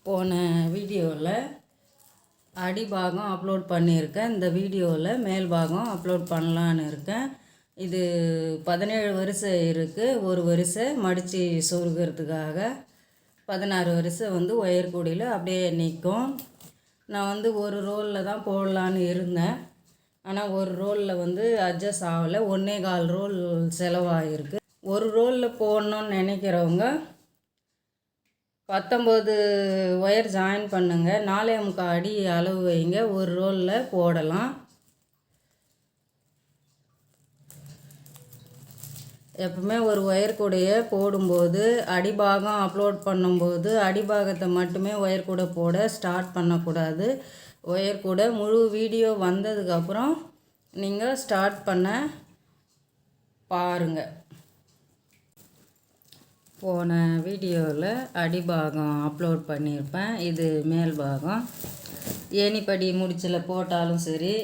போன வீடியோவில் அடிபாகம் அப்லோட் பண்ணியிருக்கேன். இந்த வீடியோவில் மேல் பாகம் அப்லோட் பண்ணலான்னு இருக்கேன். இது 17 வரிசை இருக்குது. ஒரு வரிசை மடித்து சொருகிறதுக்காக 16 வரிசை ஒயர் கூடையில் அப்படியே நிற்கும். நான் ஒரு ரோலில் தான் போடலான்னு இருந்தேன். ஆனால் ஒரு ரோலில் அட்ஜஸ்ட் ஆகலை. 1.25 ரோல் செலவாகிருக்கு. ஒரு ரோலில் போடணுன்னு நினைக்கிறவங்க 19 ஒயர் ஜாயின் பண்ணுங்கள். 4.25 அடி அளவு வைங்க. ஒரு ரோலில் போடலாம். எப்பவுமே ஒரு ஒயர் கூடையை போடும்போது அடிபாகம் அப்லோட் பண்ணும்போது அடிபாகத்தை மட்டுமே ஒயர் கூடை போட ஸ்டார்ட் பண்ணக்கூடாது. ஒயர் கூடை முழு வீடியோ வந்ததுக்கப்புறம் நீங்கள் ஸ்டார்ட் பண்ண பாருங்கள். போன வீடியோவில் அடிபாகம் அப்லோட் பண்ணியிருப்பேன். இது மேல் பாகம். ஏணிப்படி முடிச்சில் போட்டாலும் சரி,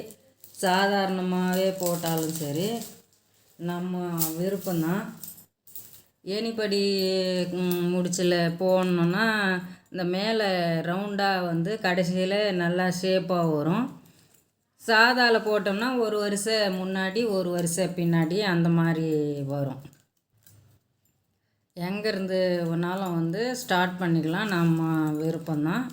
சாதாரணமாகவே போட்டாலும் சரி, நம்ம விருப்பம்தான். ஏணிப்படி முடிச்சில் போடணுன்னா இந்த மேலே ரவுண்டாக கடைசியில் நல்லா ஷேப்பாக வரும். சாதாவில் போட்டோம்னா ஒரு வரிசை முன்னாடி ஒரு வரிசை பின்னாடி அந்த மாதிரி வரும். எங்கேருந்து வேணாலும் ஸ்டார்ட் பண்ணிக்கலாம். நம்ம விருப்பம்தான்.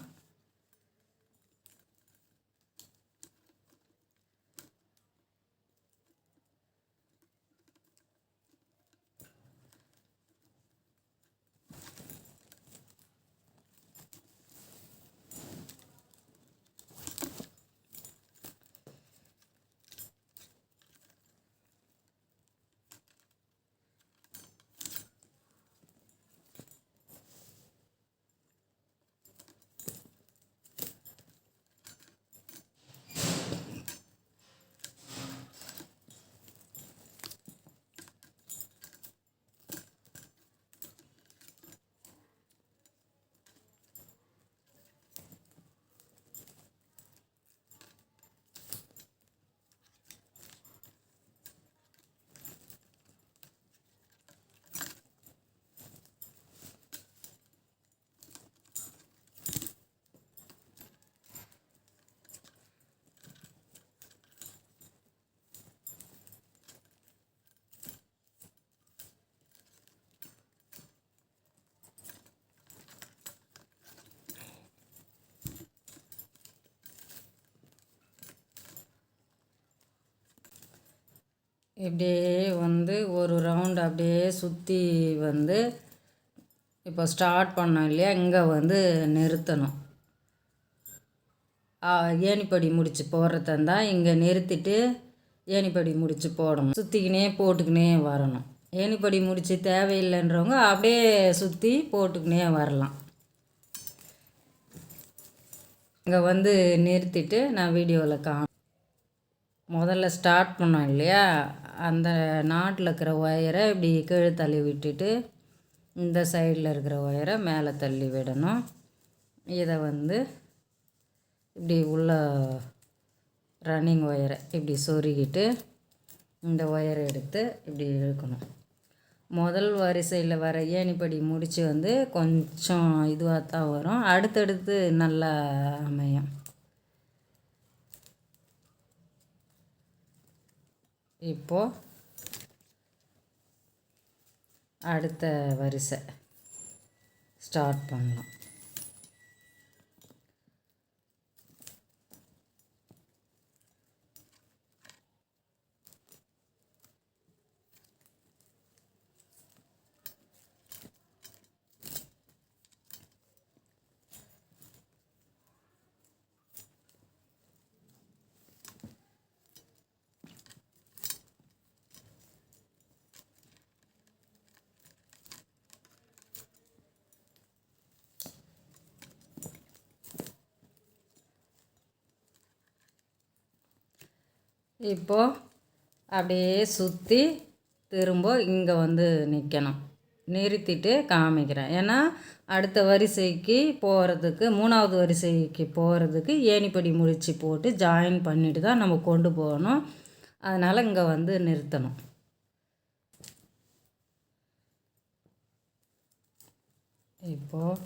இப்படியே ஒரு ரவுண்ட் அப்படியே சுற்றி இப்போ ஸ்டார்ட் பண்ணோம் இல்லையா, இங்கே நிறுத்தணும். ஏணிப்படி முடிச்சு போடுறதா இருந்தால் இங்கே நிறுத்திட்டு ஏணிப்படி முடிச்சு போடணும். சுற்றிக்கினே போட்டுக்கினே வரணும். ஏணிப்படி முடிச்சு தேவையில்லைன்றவங்க அப்படியே சுற்றி போட்டுக்கினே வரலாம். இங்கே நிறுத்திட்டு நான் வீடியோவில் முதல்ல ஸ்டார்ட் பண்ணோம் இல்லையா, அந்த நாட்டில் இருக்கிற ஒயரை இப்படி கீழே தள்ளி விட்டுட்டு இந்த சைடில் இருக்கிற ஒயரை மேலே தள்ளி விடணும். இதை இப்படி உள்ள ரன்னிங் ஒயரை இப்படி சொருகிட்டு இந்த ஒயரை எடுத்து இப்படி இழுக்கணும். முதல் வரிசையில் வர ஏணிப்படி முடித்து கொஞ்சம் இதுவாக தான் வரும். அடுத்தடுத்து நல்லா அமையும். இப்போது அடுத்த வரிசை ஸ்டார்ட் பண்ணலாம். இப்போது அப்படியே சுற்றி திரும்ப இங்கே நிற்கணும். நிறுத்திட்டு காமிக்கிறேன். ஏன்னா அடுத்த வரிசைக்கு போகிறதுக்கு 3வது வரிசைக்கு போகிறதுக்கு ஏணிப்படி முடிச்சு போட்டு ஜாயின் பண்ணிட்டு தான் நம்ம கொண்டு போகணும். அதனால் இங்கே நிறுத்தணும். இப்போது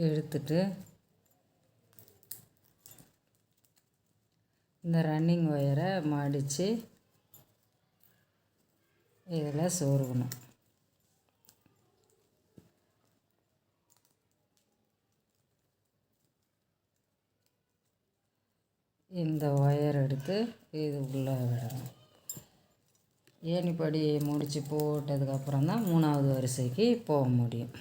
இழுத்துட்டு இந்த ரன்னிங் ஒயரை மடித்து இதில் சொருகணும். இந்த ஒயர் எடுத்து இது உள்ளே விடணும். ஏணிப்படி முடித்து போட்டதுக்கப்புறம் தான் 3வது வரிசைக்கு போக முடியும்.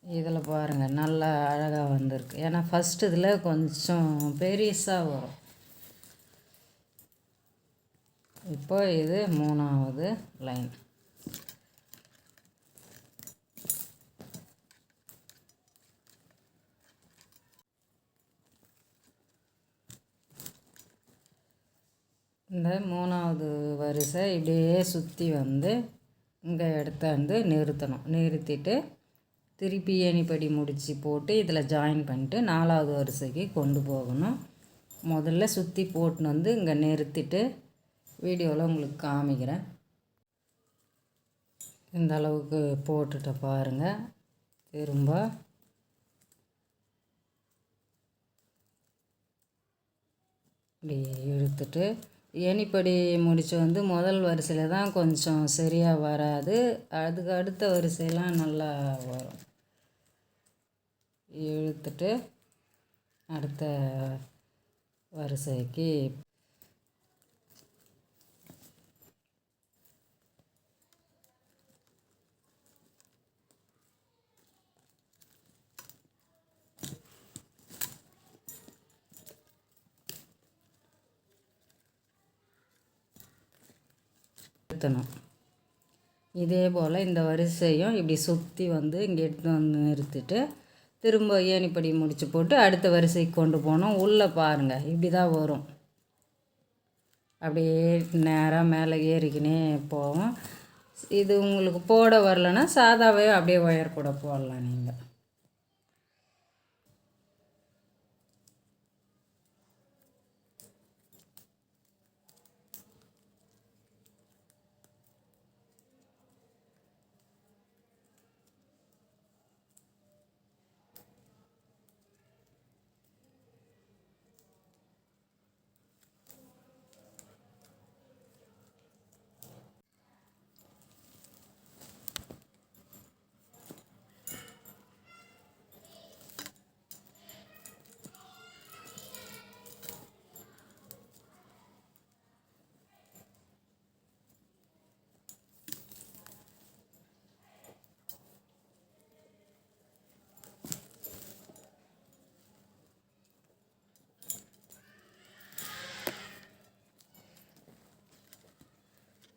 இதில் பாருங்கள் நல்லா அழகாக வந்திருக்கு. ஏன்னா ஃபஸ்ட்டு இதில் கொஞ்சம் பெருசாக வரும். இப்போ இது 3வது லைன். இந்த 3வது வரிசை இப்படியே சுற்றி வந்து இங்கே எடுத்தாந்து நிறுத்தணும். நிறுத்திட்டு திருப்பி ஏணிப்படி முடித்து போட்டு இதில் ஜாயின் பண்ணிட்டு 4வது வரிசைக்கு கொண்டு போகணும். முதல்ல சுற்றி போட்டுன்னு வந்து இங்கே நிறுத்திட்டு வீடியோவில் உங்களுக்கு காமிக்கிறேன். இந்த அளவுக்கு போட்டுட்ட பாருங்கள். திரும்ப இப்படி இழுத்துட்டு ஏணிப்படி முடிச்சு வந்து முதல் வரிசையில் தான் கொஞ்சம் சரியாக வராது. அதுக்கு அடுத்த வரிசையெல்லாம் நல்லா வரும். இழுத்துட்டு அடுத்த வரிசைக்கு நிறுத்தணும். இதே போல் இந்த வரிசையும் இப்படி சுற்றி வந்து இங்கே எடுத்து வந்து நிறுத்திட்டு திரும்ப ஏணிப்படி முடித்து போட்டு அடுத்த வரிசைக்கு கொண்டு போனோம். உள்ளே பாருங்கள் இப்படி தான் வரும். அப்படியே நேராக மேலே ஏறிக்கினே போவோம். இது உங்களுக்கு போட வரலன்னா சாதாவே அப்படியே ஒயர் கூட போடலாம் நீங்கள்.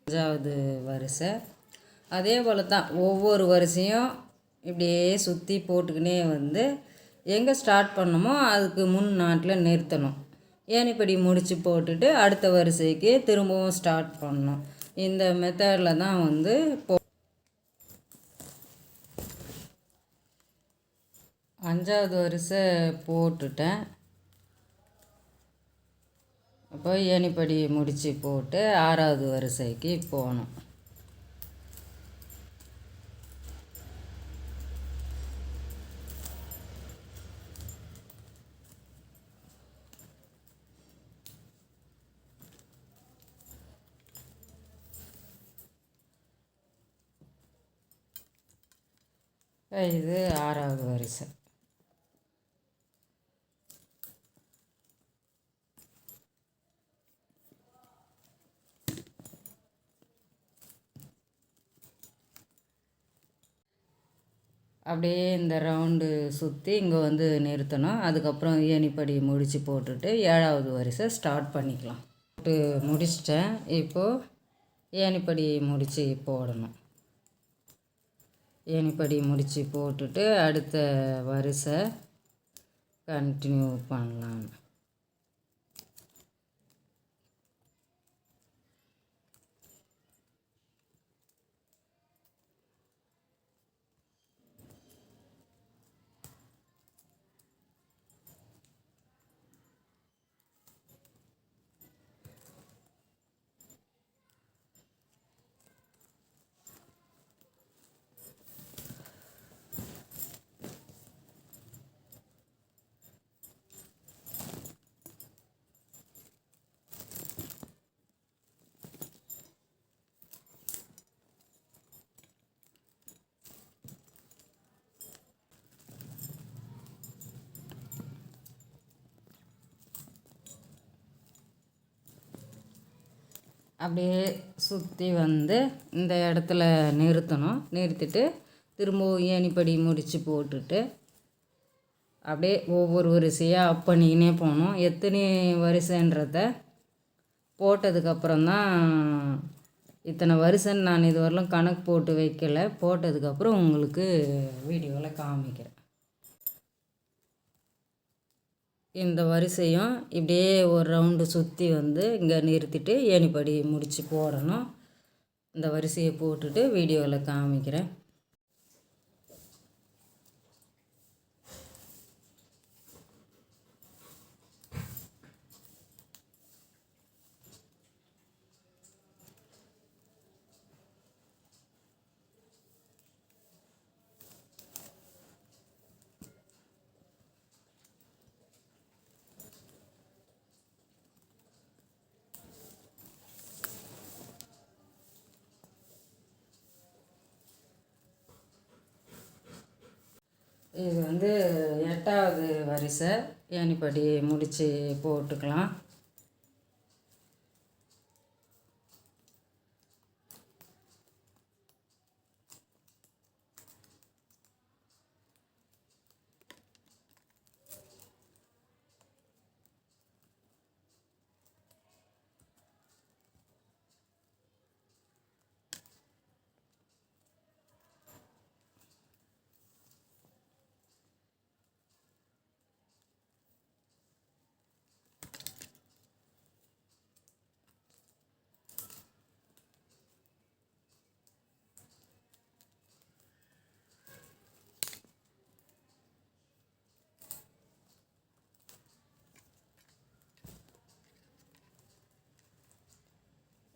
அஞ்சாவது வரிசை அதே போல் தான். ஒவ்வொரு வரிசையும் இப்படியே சுற்றி போட்டுக்கினே வந்து எங்கே ஸ்டார்ட் பண்ணணுமோ அதுக்கு முன் நாட்டில் நிறுத்தணும். ஏணிப்படி முடித்து போட்டுட்டு அடுத்த வரிசைக்கு திரும்பவும் ஸ்டார்ட் பண்ணணும். இந்த மெத்தடில் தான் வந்து 5வது வரிசை போட்டுட்டேன். அப்போ ஏணிப்படி முடித்து போட்டு 6வது வரிசைக்கு போகணும். இது 6வது வரிசை. அப்படியே இந்த ரவுண்டு சுற்றி இங்கே வந்து நிறுத்தணும். அதுக்கப்புறம் ஏணிப்படி முடித்து போட்டுட்டு 7வது வரிசை ஸ்டார்ட் பண்ணிக்கலாம். போட்டு முடிச்சிட்டேன். இப்போது ஏணிப்படி முடித்து போடணும். ஏணிப்படி முடித்து போட்டுட்டு அடுத்த வரிசை கண்டினியூ பண்ணலாம். அப்படியே சுற்றி வந்து இந்த இடத்துல நிறுத்தணும். நிறுத்திட்டு திரும்பவும் ஏணிப்படி முடித்து போட்டுட்டு அப்படியே ஒவ்வொரு வரிசையாக அப் பண்ணிக்கினே போகணும். எத்தனை வரிசைன்றத போட்டதுக்கப்புறம்தான், இத்தனை வரிசைன்னு நான் இது வரலும் கணக்கு போட்டு வைக்கலை. போட்டதுக்கப்புறம் உங்களுக்கு வீடியோவில் காமிக்கிறேன். இந்த வரிசையும் இப்படியே ஒரு ரவுண்டு சுற்றி வந்து இங்கே நிறுத்திட்டு ஏணிப்படி முடித்து போடணும். இந்த வரிசையை போட்டுட்டு வீடியோவில் காமிக்கிறேன். இது வந்து 8வது வரிசை. ஏணிப்படி முடித்து போட்டுக்கலாம்.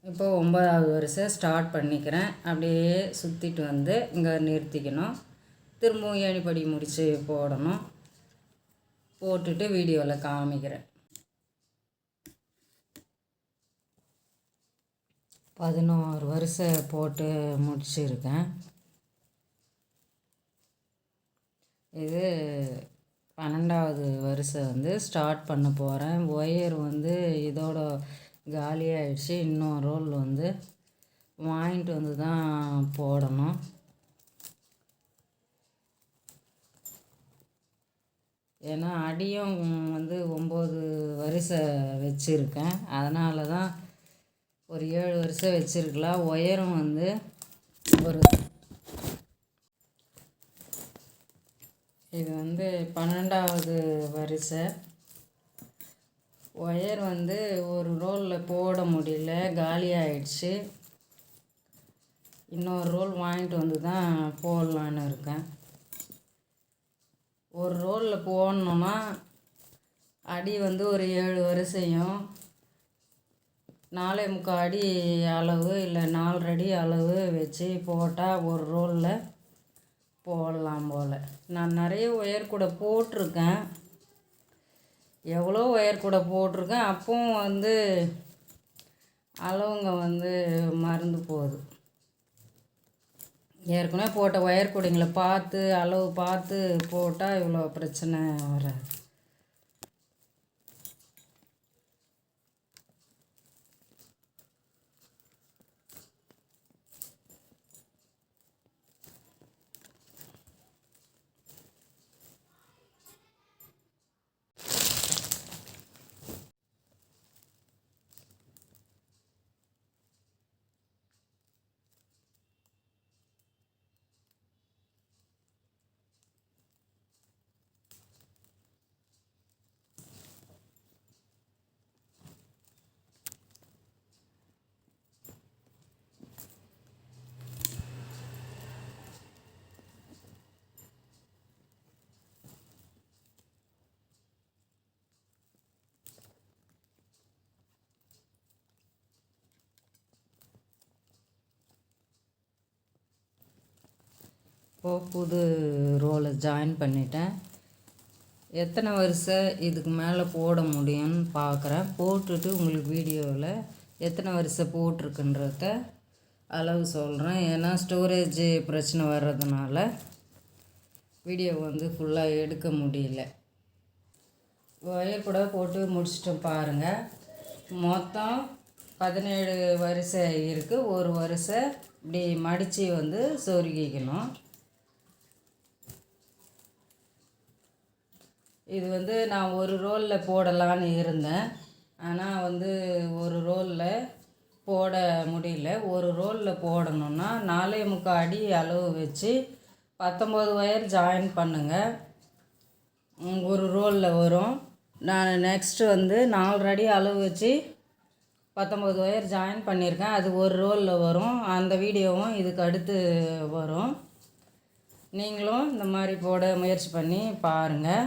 இப்போ 9வது வரிசை ஸ்டார்ட் பண்ணிக்கிறேன். அப்படியே சுற்றிட்டு வந்து இங்கே நிறுத்திக்கணும். திரும்பவும் ஏணிப்படி முடித்து போடணும். போட்டுட்டு வீடியோவில் காமிக்கிறேன். 11 வரிசை போட்டு முடிச்சிருக்கேன். இது 12வது வரிசை வந்து ஸ்டார்ட் பண்ண போகிறேன். ஒயர் வந்து இதோட காலியாகிடுச்சு. இன்னும் ரோல் வந்து வாங்கிட்டு வந்து தான் போடணும். ஏன்னா அடியும் வந்து 9 வரிசை வச்சுருக்கேன். அதனால தான் ஒரு 7 வரிசை வச்சுருக்கலாம். ஒயரும் வந்து ஒரு இது வந்து 12வது வரிசை. ஒயர் வந்து ஒரு ரோலில் போட முடியல, காலி ஆயிடுச்சு. இன்னொரு ரோல் வாங்கிட்டு வந்து தான் போடலான்னு இருக்கேன். ஒரு ரோலில் போடணுன்னா அடி வந்து ஒரு 7 வரிசையும் 4.75 அடி அளவு இல்லை 4 அடி அளவு வச்சு போட்டால் ஒரு ரோலில் போடலாம் போல். நான் நிறைய ஒயர் கூட போட்டிருக்கேன். எவ்வளோ ஒயர் கூட போட்டிருக்கேன். அப்பவும் வந்து அளவுங்க வந்து மறந்து போகுது. ஏற்கனவே போட்ட ஒயர் கூடைங்களை பார்த்து அளவு பார்த்து போட்டால் இவ்வளோ பிரச்சனை வராது. இப்போது புது ரோலை ஜாயின் பண்ணிட்டேன். எத்தனை வரிசை இதுக்கு மேலே போட முடியும்னு பார்க்குறேன். போட்டுட்டு உங்களுக்கு வீடியோவில் எத்தனை வரிசை போட்டிருக்குன்றத அளவு சொல்கிறேன். ஏன்னா ஸ்டோரேஜ் பிரச்சனை வர்றதுனால வீடியோ வந்து ஃபுல்லாக எடுக்க முடியல. ஒயர் கூட போட்டு முடிச்சிட்டோம் பாருங்கள். மொத்தம் 17 வரிசை இருக்குது. ஒரு வரிசை இப்படி மடித்து வந்து சொருகிக்கணும். இது வந்து நான் ஒரு ரோலில் போடலான்னு இருந்தேன். ஆனால் வந்து ஒரு ரோலில் போட முடியல. ஒரு ரோலில் போடணுன்னா 4.25 அடி அளவு வச்சு 19 ஒயர் ஜாயின் பண்ணுங்கள். ஒரு ரோலில் வரும். நான் நெக்ஸ்ட்டு வந்து 4 அடி அளவு வச்சு 19 ஒயர் ஜாயின் பண்ணியிருக்கேன். அது ஒரு ரோலில் வரும். அந்த வீடியோவும் இதுக்கு அடுத்து வரும். நீங்களும் இந்த மாதிரி போட முயற்சி பண்ணி பாருங்கள்.